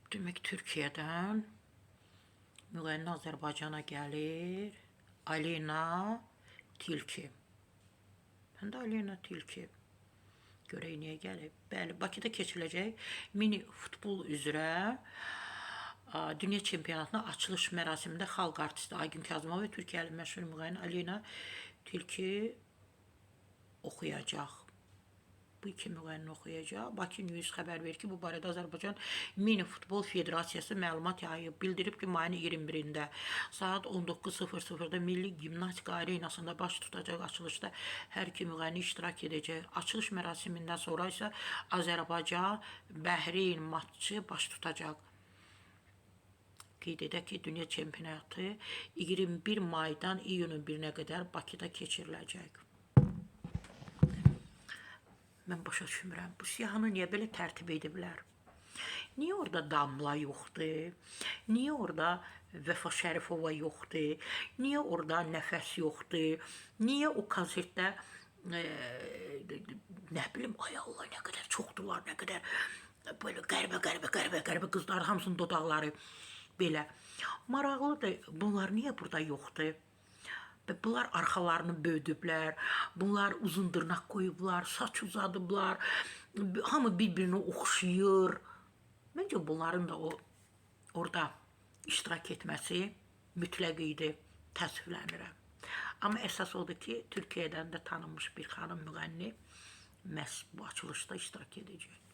Demək Türkiyədən müğənni Azərbaycana gəlir. Alina Tilki. Həm də Alina Tilki. Görək niyə gəlib. Bəli, Bakıda keçiriləcək mini futbol üzrə Dünya çempionatının açılış mərasimində xalq artisti Aygün Kazımova və Türkiyəli məşhur müğənni Alina Tilki oxuyacaq. Bu iki müğənni oxuyacaq. Bakı News xəbər verir ki, bu barədə Azərbaycan Mini Futbol Federasiyası məlumat yayıb. Bildirib ki, mayın 21-də saat 19:00-da Milli Gimnastika Arenasında baş tutacaq açılışda hər iki müğənni iştirak edəcək. Açılış mərasimindən sonra isə Azərbaycan Bəhreyn matçı baş tutacaq. Qeyd edək ki, Dünya çempionatı 21 maydan iyunun 1-nə qədər Bakıda keçiriləcək. Mən başa düşmürəm, bu siyahını niyə belə tərtib ediblər? Niyə orada Damla yoxdur? Niyə orada Vəfa Şərifova yoxdur? Niyə orada Nəfəs yoxdur? Niyə o konsertdə nə bilim, ay Allah, nə qədər çoxdular, nə qədər böyle qəribə qızlar, hamısının dodaqları belə. Maraqlıdır, bunlar niyə burada yoxdur? Bunlar arxalarını böldüblər, bunlar uzun dırnaq qoyublar, saç uzadıblar, hamı bir-birini oxşayır. Məncə bunların da orada iştirak etməsi mütləq idi, təəssüflənirəm. Amma əsas odur ki, Türkiyədən də tanınmış bir xanım müğənni məhz bu açılışda iştirak edəcək.